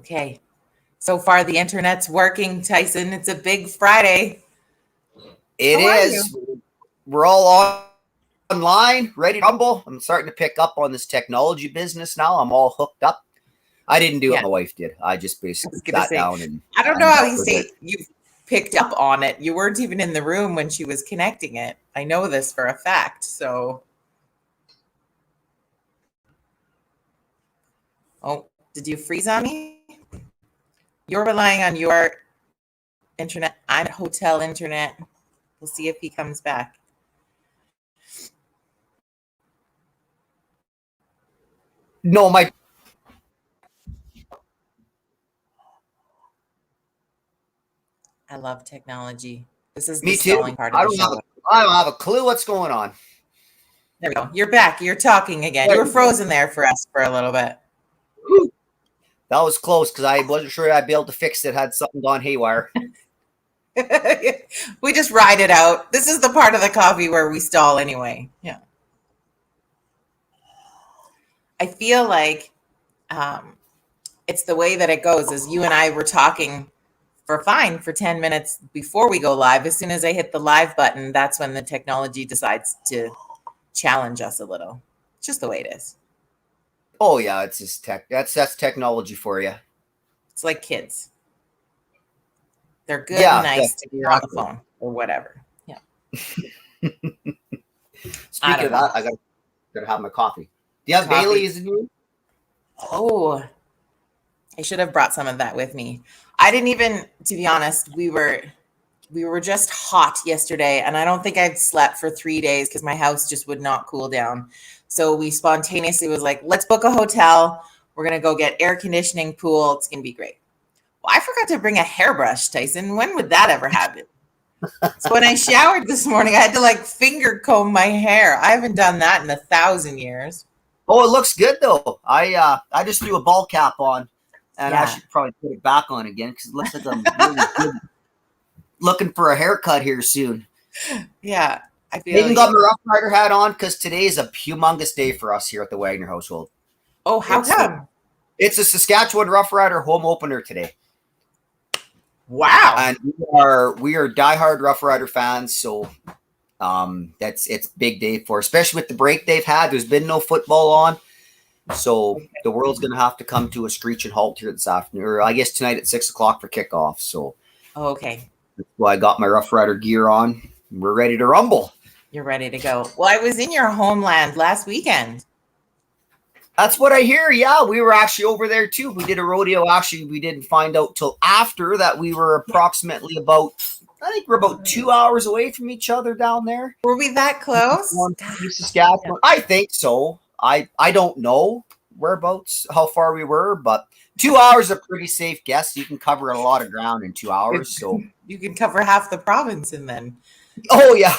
Okay. So far, the internet's working, Tyson. It's a big Friday. It How are you? is. We're all online, ready to rumble. I'm starting to pick up on this technology business now. I'm all hooked up. I didn't do it. Yeah, My wife did. I just I basically was gonna sat say, down and I don't know how got you with it. say you picked up on it. You weren't even in the room when she was connecting it. I know this for a fact. So, oh, did you freeze on me? You're relying on your internet. I'm at hotel internet. We'll see if he comes back. No, my I love technology. This is the me too. stalling part of the show. I don't have a clue what's going on. There we go. You're back. You're talking again. You There were we go. frozen there for us for a little bit. Whew. That was close because I wasn't sure I'd be able to fix it had something gone haywire. We just ride it out. This is the part of the coffee where we stall anyway. Yeah. I feel like um, it's the way that it goes. As you and I were talking for 10 minutes before we go live. As soon as I hit the live button, that's when the technology decides to challenge us a little. It's just the way it is. Oh yeah, it's just tech. That's technology for you. It's like kids. They're good and Yeah, nice to be on the exactly. phone or whatever. Yeah. I Speaking don't of know. that, I gotta have my coffee. Do you have Coffee. Bailey's in you? Oh, I should have brought some of that with me. I didn't even, to be honest, we were just hot yesterday, and I don't think I'd slept for 3 days because my house just would not cool down. So we spontaneously was like, let's book a hotel. We're gonna go get air conditioning, pool. It's gonna be great. Well, I forgot to bring a hairbrush, Tyson. When would that ever happen? So when I showered this morning, I had to like finger comb my hair. I haven't done that in 1,000 years. Oh, it looks good though. I just threw a ball cap on, and I Yeah, should probably put it back on again because it looks like I'm really good looking for a haircut here soon. yeah. I I feel even got you. my Rough Rider hat on because today is a humongous day for us here at the Wagner household. Oh, how It's the come? it's a Saskatchewan Rough Rider home opener today, Wow. and we are diehard Rough Rider fans. So it's big day for, especially with the break they've had. There's been no football on. So the world's going to have to come to a screeching halt here this afternoon, or I guess tonight at 6 o'clock for kickoff. So Okay. that's why I got my Rough Rider gear on. We're ready to rumble. You're ready to go. Well, I was in your homeland last weekend. That's what I hear. Yeah, we were actually over there too. We did a rodeo. Actually, we didn't find out till after that we were approximately about, I think we're about 2 hours away from each other down there. Were we that close? Yeah. Saskatchewan. I think so. I don't know whereabouts, how far we were, but 2 hours is a pretty safe guess. You can cover a lot of ground in 2 hours. So, You can cover half the province in then. oh yeah,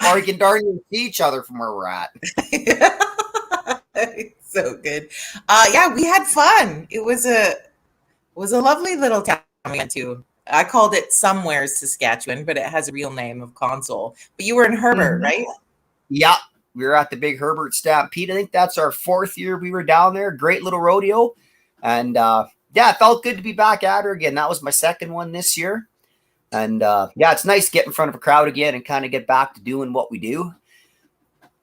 or you can darn near see each other from where we're at. So good. Yeah, we had fun. It was a lovely little town we went to. I called it Somewheres, Saskatchewan, but it has a real name of Console. But you were in Herbert, Mhm. right? Yeah, we were at the Big Herbert Stampede. I think that's our fourth year we were down there. Great little rodeo, and yeah, it felt good to be back at her again. That was my second one this year. And yeah, it's nice to get in front of a crowd again and kind of get back to doing what we do.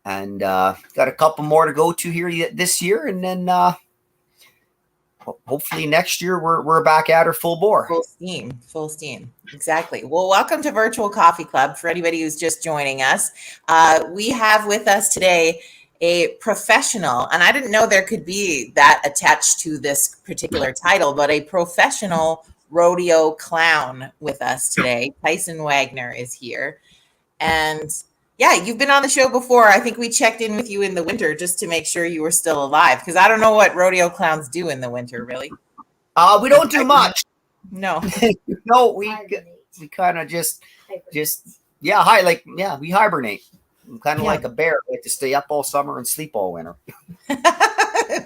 And got a couple more to go to here this year, and then hopefully next year we're back at her full bore. Full steam, full steam. Exactly. Well, welcome to Virtual Coffee Club. For anybody who's just joining us, we have with us today a professional, and I didn't know there could be that attached to this particular title, but a professional rodeo clown with us today. Tyson Wagner is here. And yeah, you've been on the show before. I think we checked in with you in the winter just to make sure you were still alive, because I don't know what rodeo clowns do in the winter, really. We don't do much. No. No, we kind of just yeah, we hibernate. I'm kind of Yeah. like a bear. I like to stay up all summer and sleep all winter.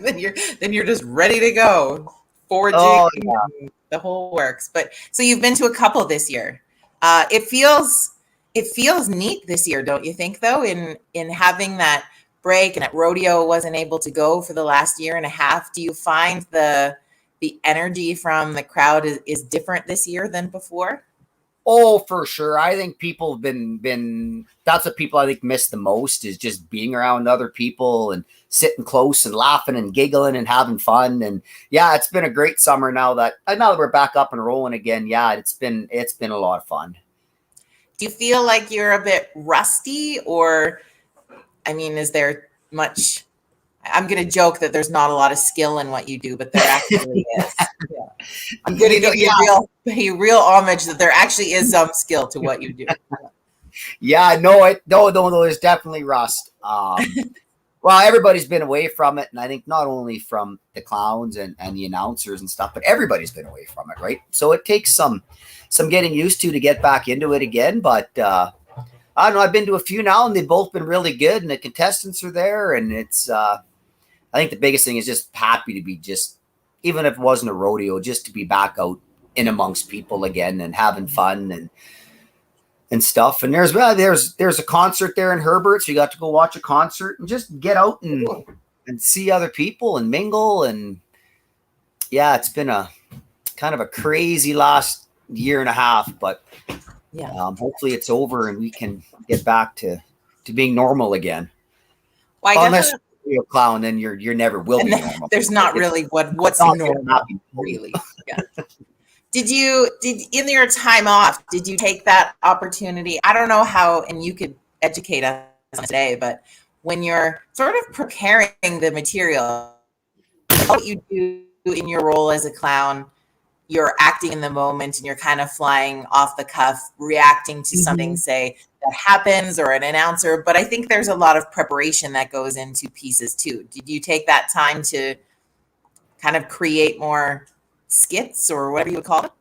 then you're just ready to go, foraging, Oh yeah. the whole works. But so you've been to a couple this year. It feels neat this year, don't you think? Though, in having that break and that rodeo wasn't able to go for the last year and a half, do you find the the energy from the crowd is different this year than before? Oh, for sure. I think people have been that's what people I think miss the most, is just being around other people and sitting close and laughing and giggling and having fun. And yeah, it's been a great summer now that we're back up and rolling again. Yeah, it's been a lot of fun. Do you feel like you're a bit rusty, or I mean, is there much? I'm going to joke that there's not a lot of skill in what you do, but there actually is. Yeah. I'm going to give you real homage that there actually is some skill to what you do. Yeah, no, there's definitely rust. Well, everybody's been away from it, and I think not only from the clowns and the announcers and stuff, but everybody's been away from it, right? So it takes some getting used to get back into it again. But I don't know. I've been to a few now, and they've both been really good, and the contestants are there, and it's. I think the biggest thing is just happy to be even if it wasn't a rodeo, just to be back out in amongst people again and having fun and stuff. And there's a concert there in Herbert, so you got to go watch a concert and just get out and see other people and mingle. And yeah, it's been a kind of a crazy last year and a half, but yeah, hopefully it's over and we can get back to being normal again. Well, unless you're a clown, then you're never will be normal. There's not really what's normal, really. Yeah. Did in your time off, did you take that opportunity? I don't know how, and you could educate us today, but when you're sort of preparing the material, what you do in your role as a clown, you're acting in the moment and you're kind of flying off the cuff, reacting to something, say, that happens, or an announcer. But I think there's a lot of preparation that goes into pieces too. Did you take that time to kind of create more skits or whatever you would call it?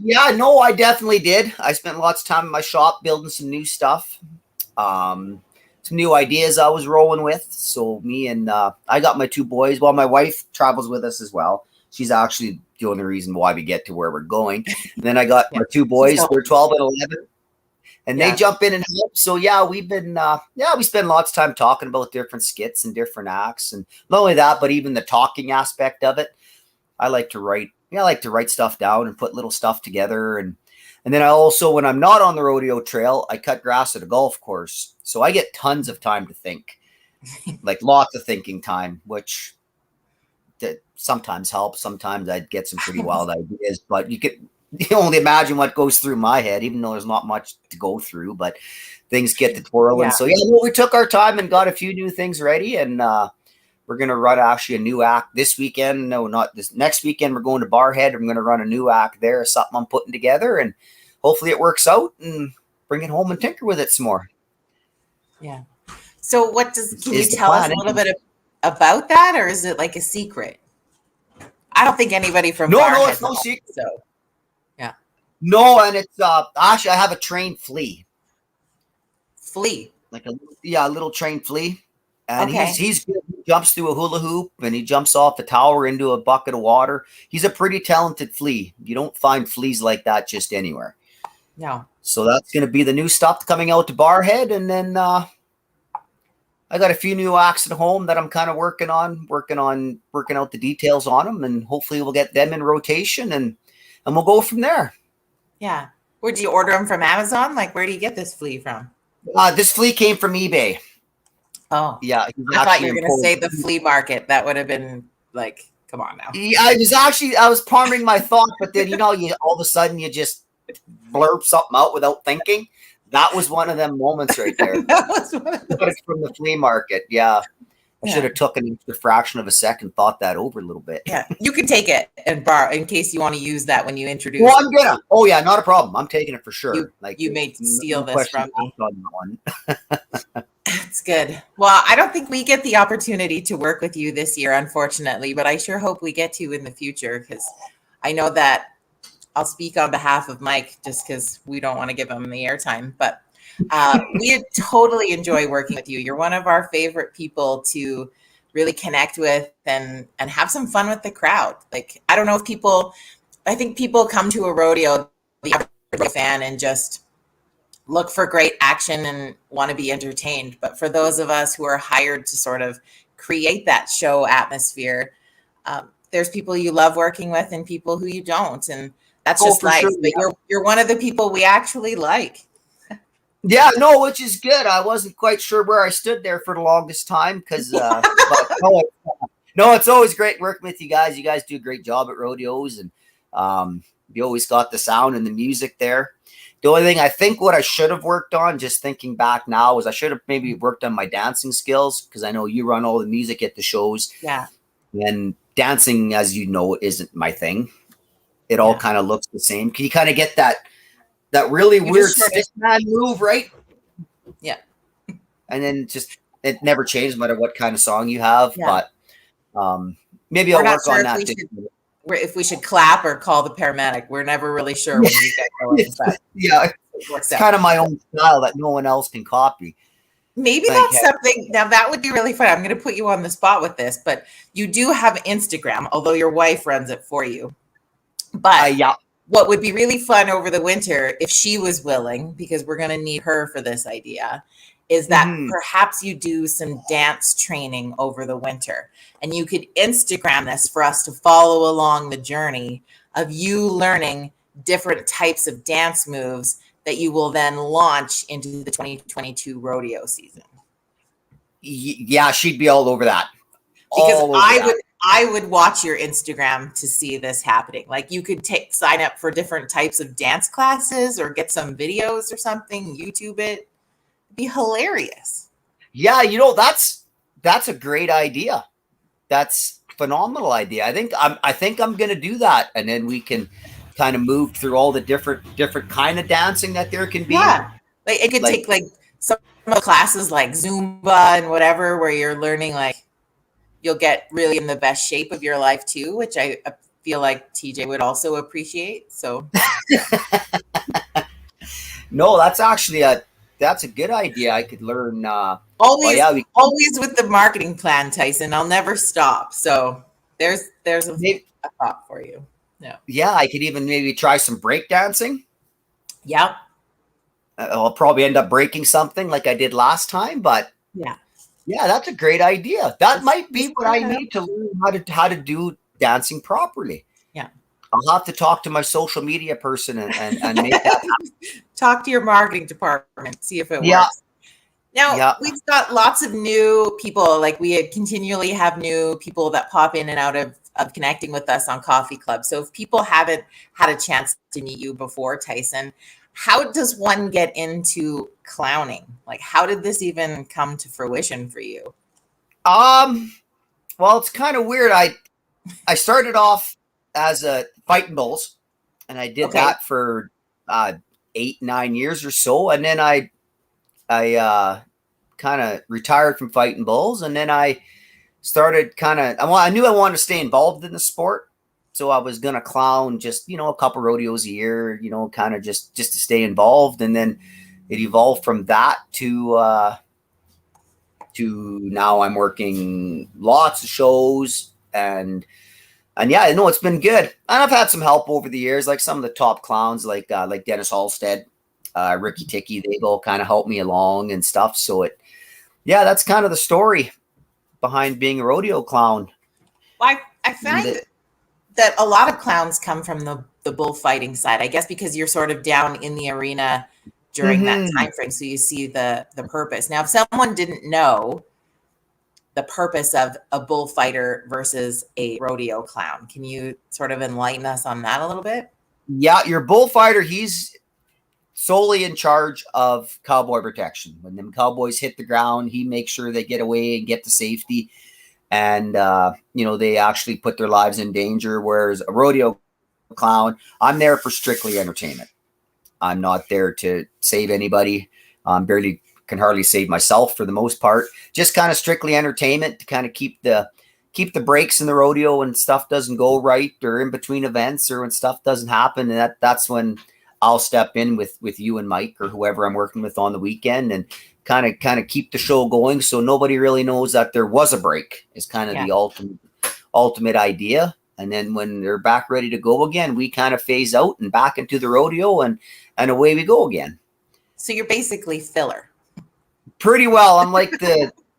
Yeah, no, I definitely did. I spent lots of time in my shop building some new stuff, some new ideas I was rolling with. So me and I got my two boys. Well, my wife travels with us as well. She's actually the only reason why we get to where we're going. And then I got my two boys. They're 12 and 11. And they jump in and help. So yeah, we've been we spend lots of time talking about different skits and different acts. And not only that, but even the talking aspect of it. I like to write. I like to write stuff down and put little stuff together. And then I also, when I'm not on the rodeo trail, I cut grass at a golf course. So I get tons of time to think, like lots of thinking time, which that sometimes helps. Sometimes I get some pretty wild ideas, but you can only imagine what goes through my head, even though there's not much to go through, but things get to twirling. Yeah. So yeah, we took our time and got a few new things ready, and we're going to run actually a new act this weekend. No, not this next weekend. We're going to Barhead. I'm going to run a new act there, something I'm putting together, and hopefully it works out and bring it home and tinker with it some more. Yeah. So can you tell us a little bit about that, or is it like a secret? I don't think anybody from No, it's no secret. So yeah. No, and it's actually I have a trained flea. Like a little trained flea. And he's good. He jumps through a hula hoop and he jumps off the tower into a bucket of water. He's a pretty talented flea. You don't find fleas like that just anywhere. No. So that's going to be the new stuff coming out to Barhead. And then I got a few new acts at home that I'm kind of working out the details on them. And hopefully we'll get them in rotation and we'll go from there. Yeah. Where do you order them from? Amazon? Like, where do you get this flea from? This flea came from eBay. Oh, yeah. I thought you were going to say the flea market. That would have been like, come on now. Yeah, I was pondering my thought, but then, you all of a sudden you just blurb something out without thinking. That was one of them moments right there. That was one of those. From the flea market. Yeah. I should have took a fraction of a second, thought that over a little bit. Yeah, you can take it and borrow in case you want to use that when you introduce. Well, I'm gonna. Oh yeah, not a problem. I'm taking it for sure. You may steal this from me. On that one. That's good. Well, I don't think we get the opportunity to work with you this year, unfortunately, but I sure hope we get to in the future, because I know that I'll speak on behalf of Mike just because we don't want to give him the airtime, but we totally enjoy working with you. You're one of our favorite people to really connect with and have some fun with the crowd. Like, I don't know if I think people come to a rodeo, the average fan, and just look for great action and want to be entertained. But for those of us who are hired to sort of create that show atmosphere, There's people you love working with and people who you don't, and that's Oh, just for life. sure. But you're one of the people we actually like. Yeah, no, which is good. I wasn't quite sure where I stood there for the longest time because, but no, it's always great working with you guys. You guys do a great job at rodeos, and you always got the sound and the music there. The only thing I think what I should have worked on, just thinking back now, was I should have maybe worked on my dancing skills, because I know you run all the music at the shows. Yeah. And dancing, as you know, isn't my thing. It all kind of looks the same. Can you kind of get that really weird stick man move, right? Yeah. And then just it never changed no matter what kind of song you have. Yeah. But maybe I'll work on that. If we should clap or call the paramedic. We're never really sure when you get going. But yeah, it's kind of my own style that no one else can copy. Maybe that's something. Now that would be really fun. I'm going to put you on the spot with this, but you do have Instagram, although your wife runs it for you. But what would be really fun over the winter, if she was willing, because we're going to need her for this idea, is that perhaps you do some dance training over the winter, and you could Instagram this for us to follow along the journey of you learning different types of dance moves that you will then launch into the 2022 rodeo season. Yeah, she'd be all over that. Because I would watch your Instagram to see this happening. Like you could sign up for different types of dance classes or get some videos or something, YouTube it. It'd be hilarious. Yeah, that's a great idea. That's a phenomenal idea. I think I'm gonna do that, and then we can kind of move through all the different kind of dancing that there can be. Yeah, like it could take like some classes like Zumba and whatever, where you're learning like you'll get really in the best shape of your life too, which I feel like TJ would also appreciate. So no, that's actually that's a good idea. I could learn always with the marketing plan, Tyson. I'll never stop. So there's a thought for you. Yeah, I could even maybe try some break dancing. Yep. I'll probably end up breaking something like I did last time, but yeah, that's a great idea. That might be what I need to learn how to do dancing properly. Yeah. I'll have to talk to my social media person and make that happen. Talk to your marketing department, see if it works. Now, we've got lots of new people. Like we continually have new people that pop in and out of connecting with us on Coffee Club. So if people haven't had a chance to meet you before, Tyson, how does one get into clowning? Like, how did this even come to fruition for you? Well, it's kind of weird. I started off as a fighting bulls, and I did that for 8-9 years or so, and then I kind of retired from fighting bulls, and then I started I knew I wanted to stay involved in the sport. So I was going to clown just, a couple rodeos a year, kind of just to stay involved. And then it evolved from that to now I'm working lots of shows and yeah, I know it's been good. And I've had some help over the years, like some of the top clowns, like Dennis Halstead, Ricky Ticky, they've all kind of helped me along and stuff. So that's kind of the story behind being a rodeo clown. Well, I find that a lot of clowns come from the bullfighting side, I guess, because you're sort of down in the arena during that time frame. So you see the purpose. Now, if someone didn't know the purpose of a bullfighter versus a rodeo clown, can you sort of enlighten us on that a little bit? Yeah, your bullfighter, he's solely in charge of cowboy protection. When them cowboys hit the ground, he makes sure they get away and get to safety. And, they actually put their lives in danger. Whereas a rodeo clown, I'm there for strictly entertainment. I'm not there to save anybody. Can hardly save myself for the most part. Just kind of strictly entertainment to kind of keep the breaks in the rodeo when stuff doesn't go right, or in between events, or when stuff doesn't happen. And that's when I'll step in with you and Mike or whoever I'm working with on the weekend and kind of keep the show going, so nobody really knows that there was a break. Is kind of the ultimate idea. And then when they're back ready to go again, we kind of phase out and back into the rodeo, and away we go again. So you're basically filler. Pretty well. I'm like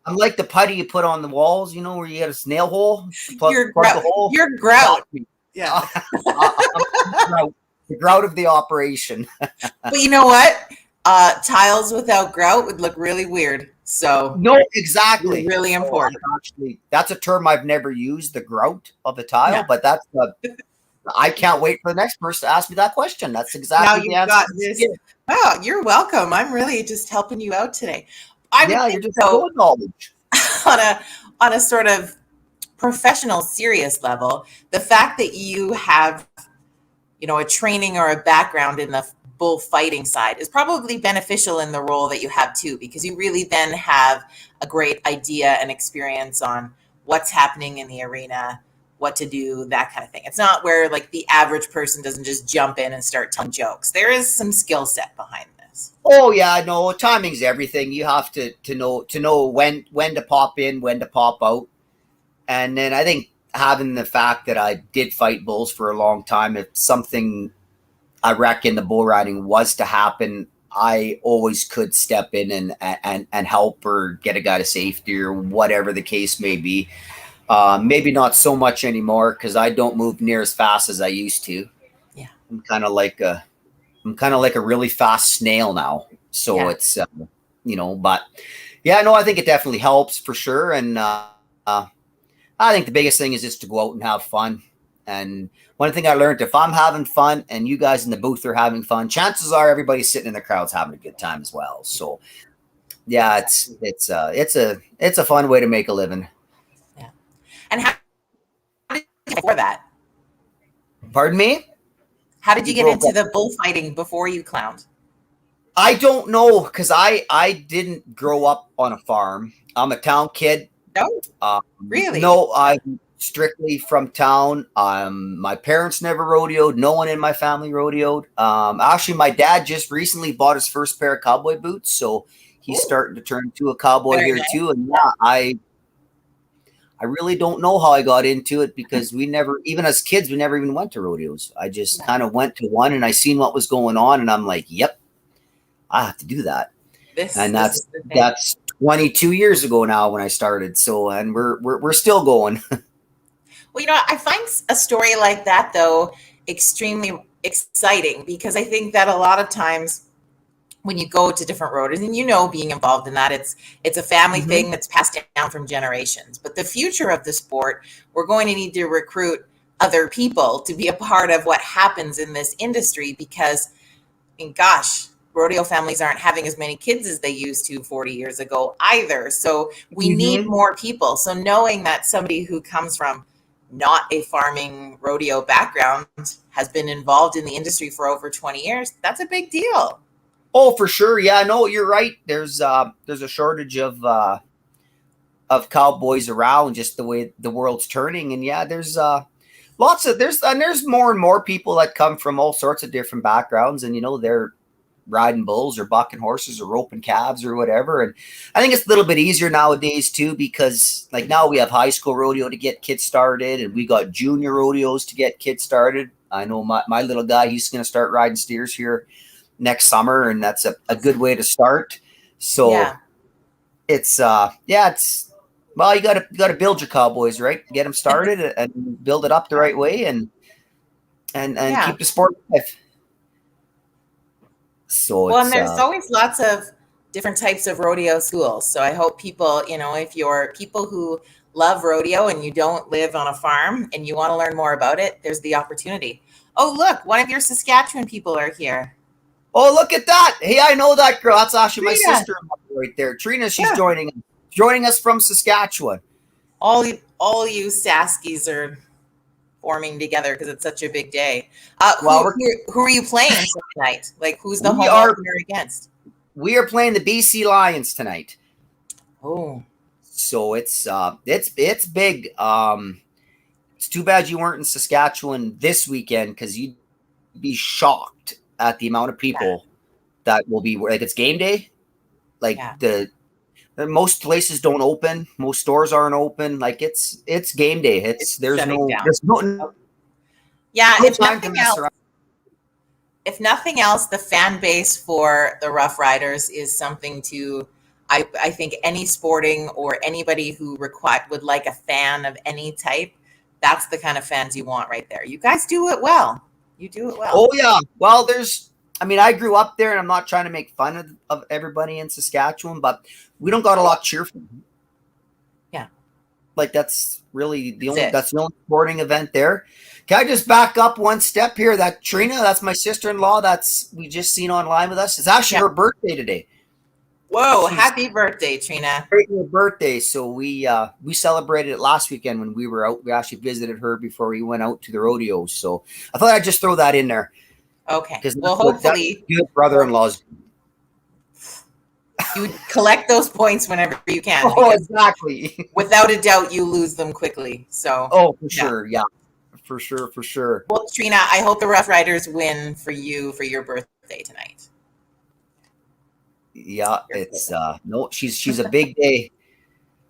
I'm like the putty you put on the walls, where you got a snail hole, plug the hole. You're grout. Yeah. I'm the grout of the operation. But you know what? Tiles without grout would look really weird. So no, exactly. Really important. That's a term I've never used, the grout of the tile, but that's I can't wait for the next person to ask me that question. That's exactly the answer. Got this. Wow, you're welcome. I'm really just helping you out today. You're just full of knowledge. on a sort of professional, serious level, the fact that you have, a training or a background in the bullfighting side is probably beneficial in the role that you have too, because you really then have a great idea and experience on what's happening in the arena, what to do, that kind of thing. It's not where like the average person doesn't just jump in and start telling jokes. There is some skill set behind this. Oh yeah, no, timing's everything. You have to know when to pop in, when to pop out. And then I think having the fact that I did fight bulls for a long time, if something I reckon the bull riding was to happen, I always could step in and help or get a guy to safety or whatever the case may be. Maybe not so much anymore because I don't move near as fast as I used to. Yeah, I'm kind of like a really fast snail now. So it's but yeah, no, I think it definitely helps for sure. And I think the biggest thing is just to go out and have fun. And one thing I learned, if I'm having fun and you guys in the booth are having fun, chances are everybody sitting in the crowd's having a good time as well. So yeah, it's a fun way to make a living. Yeah. And how did you before that? Pardon me? How did you get into the bullfighting before you clowned? I don't know, because I didn't grow up on a farm. I'm a town kid. No, really? No, I'm strictly from town. My parents never rodeoed. No one in my family rodeoed. Actually, my dad just recently bought his first pair of cowboy boots, so he's starting to turn into a cowboy here too. And yeah, I really don't know how I got into it, because we never, even as kids, we never even went to rodeos. I just kind of went to one and I seen what was going on, and I'm like, yep, I have to do that. That's 22 years ago now when I started. So, and we're still going. Well, I find a story like that though extremely exciting, because I think that a lot of times when you go to different rodeos, and being involved in that, it's a family thing that's passed down from generations. But the future of the sport, we're going to need to recruit other people to be a part of what happens in this industry, because, gosh, rodeo families aren't having as many kids as they used to 40 years ago either. So we need more people. So knowing that somebody who comes from not a farming rodeo background has been involved in the industry for over 20 years, that's a big deal. Oh, for sure. Yeah, no, you're right. There's a shortage of cowboys around, just the way the world's turning. And yeah, there's there's more and more people that come from all sorts of different backgrounds, and they're riding bulls or bucking horses or roping calves or whatever. And I think it's a little bit easier nowadays too, because like now we have high school rodeo to get kids started, and we got junior rodeos to get kids started. I know my little guy, he's going to start riding steers here next summer, and that's a good way to start. So it's well, you gotta build your cowboys, right? Get them started and build it up the right way, and keep the sport alive. So and there's always lots of different types of rodeo schools. So I hope people, if you're people who love rodeo and you don't live on a farm and you want to learn more about it, there's the opportunity. Oh, look, one of your Saskatchewan people are here. Oh, look at that. Hey, I know that girl. That's actually my sister right there. Trina, she's joining us from Saskatchewan. All you Saskies are forming together because it's such a big day. Who are you playing tonight? Like, who's the home opener against? We are playing the BC Lions tonight. Oh, so it's big. It's too bad you weren't in Saskatchewan this weekend, because you'd be shocked at the amount of people that will be, like, it's game day. Like the most places don't open, most stores aren't open. Like it's game day. There's no if nothing else, the fan base for the Rough Riders is something to I think any sporting or anybody who would like a fan of any type, that's the kind of fans you want right there. You guys do it well. You do it well. Oh yeah. Well, I grew up there, and I'm not trying to make fun of everybody in Saskatchewan, but we don't got a lot to cheer for. Yeah. Like that's really That's the only sporting event there. Can I just back up one step here? That Trina, that's my sister-in-law. We just seen online with us. It's actually her birthday today. Whoa! Happy birthday, Trina! Her birthday. So we celebrated it last weekend when we were out. We actually visited her before we went out to the rodeo. So I thought I'd just throw that in there. Okay. Because hopefully, good brother-in-laws. You collect those points whenever you can. Oh, exactly. Without a doubt, you lose them quickly. So. Oh, for sure. Yeah. For sure. Well, Trina, I hope the Rough Riders win for you for your birthday tonight. Yeah, it's no, she's a big day.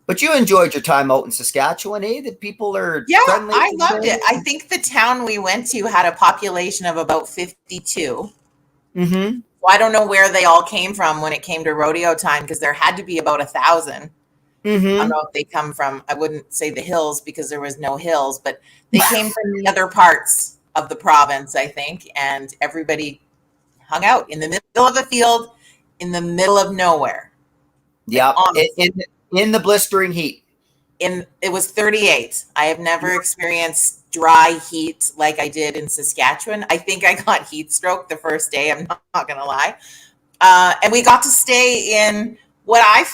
But you enjoyed your time out in Saskatchewan, eh? The people are friendly. I loved it. I think the town we went to had a population of about 52. Mm-hmm. So I don't know where they all came from when it came to rodeo time, because there had to be about 1,000. Mm-hmm. I don't know if they come from, I wouldn't say the hills because there was no hills, but they came from the other parts of the province, I think. And everybody hung out in the middle of a field, in the middle of nowhere. Yeah, in the blistering heat. It was 38. I have never experienced dry heat like I did in Saskatchewan. I think I got heat stroke the first day. I'm not going to lie. And we got to stay in what I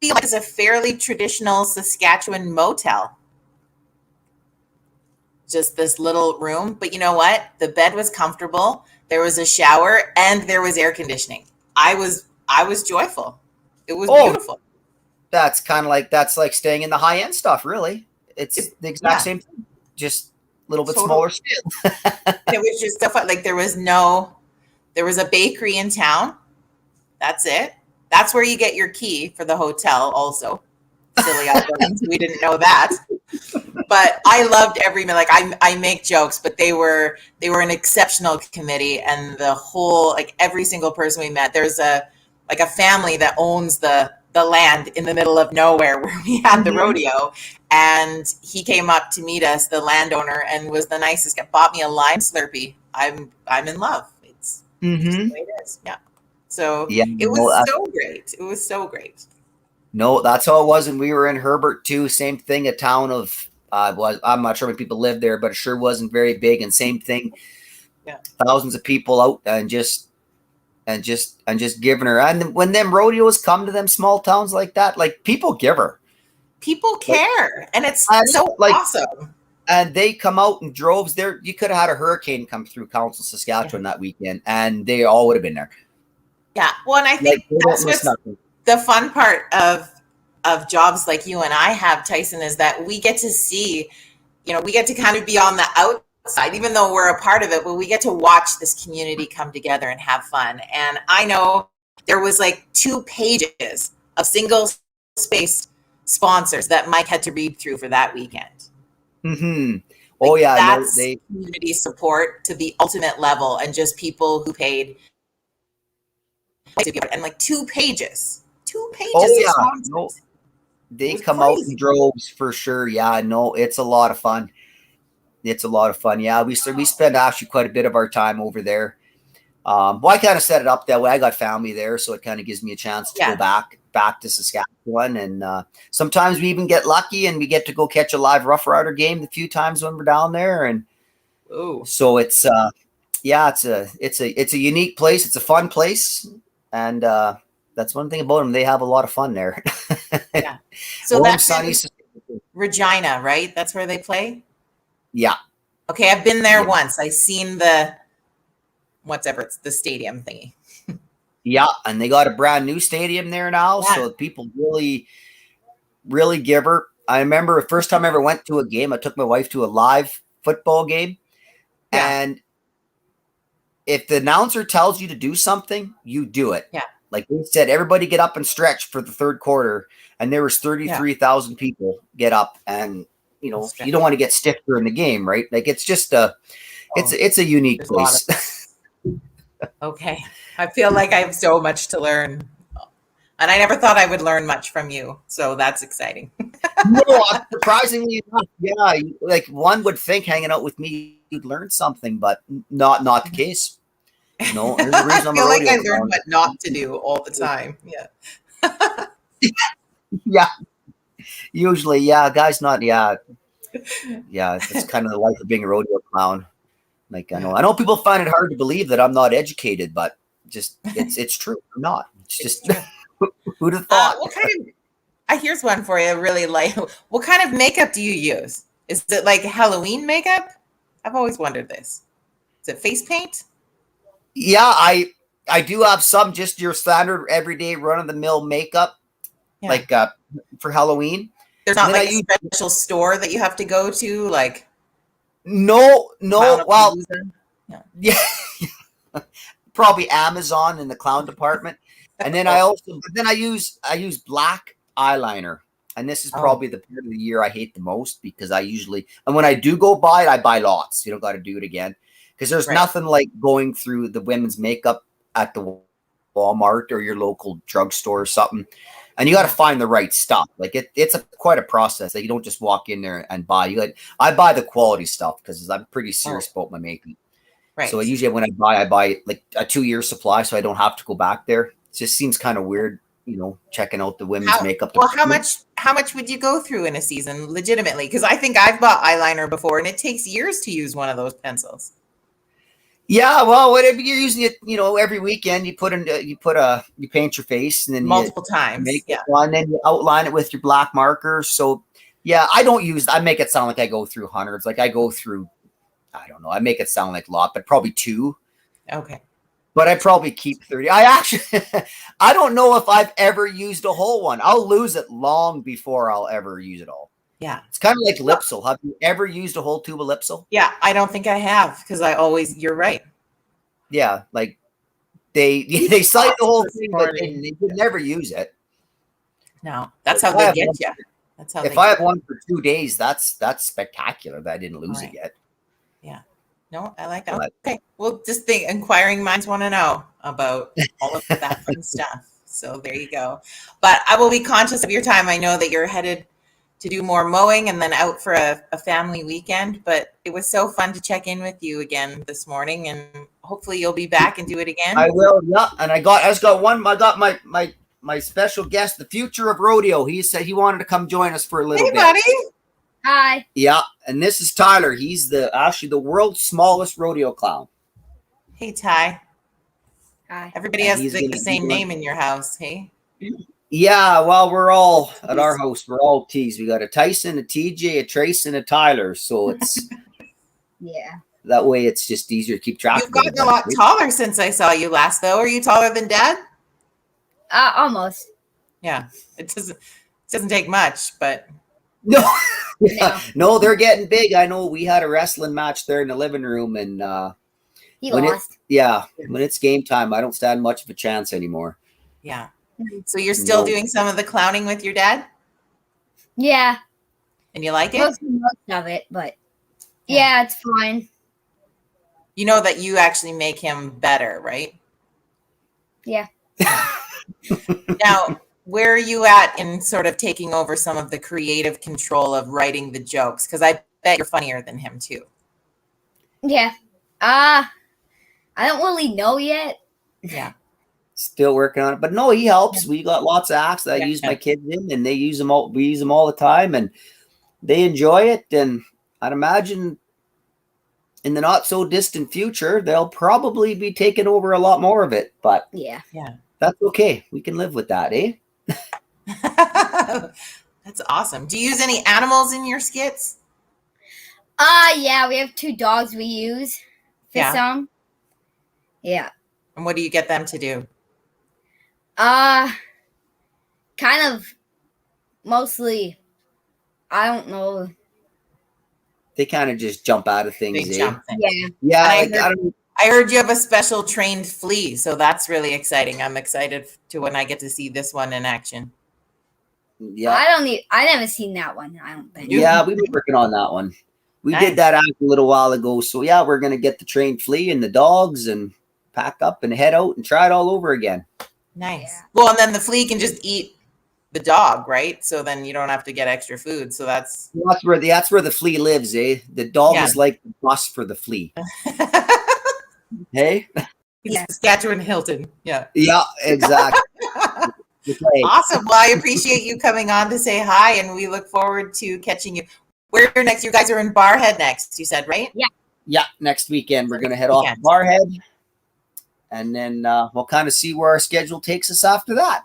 feel like is a fairly traditional Saskatchewan motel. Just this little room. But you know what? The bed was comfortable. There was a shower and there was air conditioning. I was joyful. It was beautiful. That's like staying in the high end stuff, really. It's the exact same thing, just a little bit smaller scale. It was just stuff like there was a bakery in town. That's it. That's where you get your key for the hotel also. Silly items. We didn't know that. But I loved every minute. Like I make jokes, but they were an exceptional committee, and the whole, like every single person we met, there's a family that owns the land in the middle of nowhere where we had the rodeo, and he came up to meet us, the landowner, and was the nicest guy. Bought me a lime Slurpee. I'm in love. It's just the way it is. Yeah. So it was so great. It was so great. No, that's how it was. And we were in Herbert too. Same thing. A town of I'm not sure how many people lived there, but it sure wasn't very big. And same thing. Yeah. Thousands of people out and just giving her. And when them rodeos come to them small towns like that, like people give her. People care, and it's so awesome. And they come out in droves. There, you could have had a hurricane come through Council, Saskatchewan that weekend, and they all would have been there. Yeah, well, and I think that's what's the fun part of jobs like you and I have, Tyson, is that we get to see, we get to kind of be on the outside, even though we're a part of it, but we get to watch this community come together and have fun. And I know there was like 2 pages of single-spaced sponsors that Mike had to read through for that weekend. Mm-hmm. Oh, yeah. That's community support to the ultimate level, and just people who paid. And like 2 pages. 2 pages. Oh, yeah. No, they come out in droves for sure. Yeah, no, it's a lot of fun. It's a lot of fun. Yeah, we spend actually quite a bit of our time over there. Well, I kind of set it up that way. I got family there, so it kind of gives me a chance to go back to Saskatchewan. And sometimes we even get lucky and we get to go catch a live Rough Rider game a few times when we're down there. And so it's it's a unique place. It's a fun place, and that's one thing about them. They have a lot of fun there. Yeah. So that's Regina, right? That's where they play? Yeah. Okay, I've been there once. I seen the it's the stadium thingy. Yeah, and they got a brand new stadium there now, so people really, really give her. I remember the first time I ever went to a game, I took my wife to a live football game, and if the announcer tells you to do something, you do it. Yeah. Like they said, everybody get up and stretch for the third quarter, and there was 33,000 people get up, and you don't want to get stiff during the game, right? Like it's just it's a unique place. Okay. I feel like I have so much to learn. And I never thought I would learn much from you. So that's exciting. No, surprisingly enough, yeah. Like one would think hanging out with me, you'd learn something, but not the case. No, there's a reason I I'm a feel like rodeo I learned clown. what not to do all the time. Yeah. Yeah, usually, yeah. Guys, not yeah, yeah. That's kind of the life of being a rodeo clown. Like Yeah. I know people find it hard to believe that I'm not educated, but just it's true. I'm not. It's It's just true. who'd have thought? What kind of here's one for you, really light. What kind of makeup do you use? Is it like Halloween makeup? I've always wondered this. Is it face paint? Yeah, I do have some just your standard everyday run of the mill makeup, Yeah. like for Halloween. There's And not then I like a use special store that you have to go to, like no. Well, Clownapalooza? Yeah. yeah, probably Amazon in the clown department. And then I also, but then I use black eyeliner, and this is Oh, probably the part of the year I hate the most because I usually, and when I do go buy it, I buy lots. You don't got to do it again because there's right. nothing like going through the women's makeup at the Walmart or your local drugstore or something, and you got to Yeah. find the right stuff. Like it's quite a process. Like you don't just walk in there and buy. I buy the quality stuff because I'm pretty Oh, serious about my makeup. So right. usually when I buy like a 2-year supply, so I don't have to go back there. It just seems kind of weird, checking out the women's How makeup well, department. how much would you go through in a season legitimately? Because I think I've bought eyeliner before and it takes years to use one of those pencils. Yeah, well, whatever you're using it, every weekend you paint your face and then you Multiple times. make it Yeah. one, then you outline it with your black marker. So yeah, I make it sound like I go through hundreds. Like I go through, I don't know, I make it sound like a lot, but probably two. Okay. But I probably keep 30. I actually, I don't know if I've ever used a whole one. I'll lose it long before I'll ever use it all. Yeah. It's kind of like Lipsil. Have you ever used a whole tube of Lipsil? Yeah. I don't think I have because you're right. Yeah, like they cite the whole This thing, but morning. they could never use it. No, that's If how I they have get one, you. That's how if they I get have one for 2 days, that's spectacular that I didn't you. lose it Right. yet. Yeah. No, I like that. But Okay. Well, just think inquiring minds want to know about all of that fun stuff. So there you go. But I will be conscious of your time. I know that you're headed to do more mowing and then out for a family weekend. But it was so fun to check in with you again this morning, and hopefully you'll be back and do it I again. will, yeah. And I just got one. I got my special guest, the future of rodeo. He said he wanted to come join us for a little Hey, bit. buddy. Hi. Yeah, and this is Tyler. He's actually the world's smallest rodeo clown. Hey, Ty. Hi. Everybody And has he's like going the to be same doing. name in your house. Hey. Yeah, well, we're all at our house. We're all T's. We got a Tyson, a TJ, a Trace, and a Tyler. So it's Yeah. that way. It's just easier to keep track You've of gotten a everybody. lot taller since I saw you last, though. Are you taller than Dad? Almost. Yeah. It doesn't take much, but No, No. no, they're getting big. I know. We had a wrestling match there in the living room, and He when lost. when it's game time, I don't stand much of a chance anymore. yeah. So you're still No. doing some of the clowning with your dad, Yeah. and you like it? Most of it, but Yeah. yeah, it's fine. You know that you actually make him better, right? Yeah. Now, where are you at in sort of taking over some of the creative control of writing the jokes? Because I bet you're funnier than him too. Yeah. I don't really know yet. Yeah. Still working on it, but no, he helps. We got lots of acts that I Yeah. use my kids in, and they use them all. We use them all the time, and they enjoy it. And I'd imagine in the not so distant future, they'll probably be taking over a lot more of it. But Yeah. that's okay. We can live with that, eh? That's awesome. Do you use any animals in your skits? Yeah, we have 2 dogs we use for Yeah. some. Yeah. And what do you get them to do? Kind of mostly, I don't know. They kind of just jump out of things, They eh? jump things. Yeah. Yeah, And I don't. I heard you have a special trained flea, so that's really exciting. I'm excited to when I get to see this one in action. Yeah, I never seen that one, I don't think. yeah, we've been working on that one. We Nice. did that act a little while ago. So yeah, we're gonna get the trained flea and the dogs and pack up and head out and try it all over again. Nice. Yeah. Well, and then the flea can just eat the dog, right? So then you don't have to get extra food. So that's That's where the flea lives, eh? The dog Yeah. is like the bus for the flea. Hey? He's Yeah. Saskatchewan Hilton. Yeah. Yeah, exactly. Okay. Awesome. Well, I appreciate you coming on to say hi, and we look forward to catching you. Where next? You guys are in Barhead next, you said, right? Yeah, next weekend we're gonna head off to Weekend. Barhead, and then we'll kind of see where our schedule takes us after that.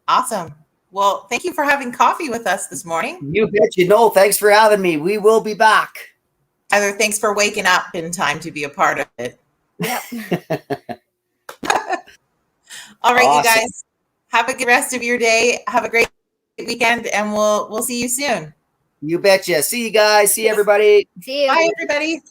Awesome. Well, thank you for having coffee with us this morning. You bet you know. Thanks for having me. We will be back. Heather, thanks for waking up in time to be a part of it. Yep. All right, Awesome. you guys, have a good rest of your day. Have a great weekend, and we'll see you soon. You betcha. See you guys. See everybody. See you. Bye, everybody.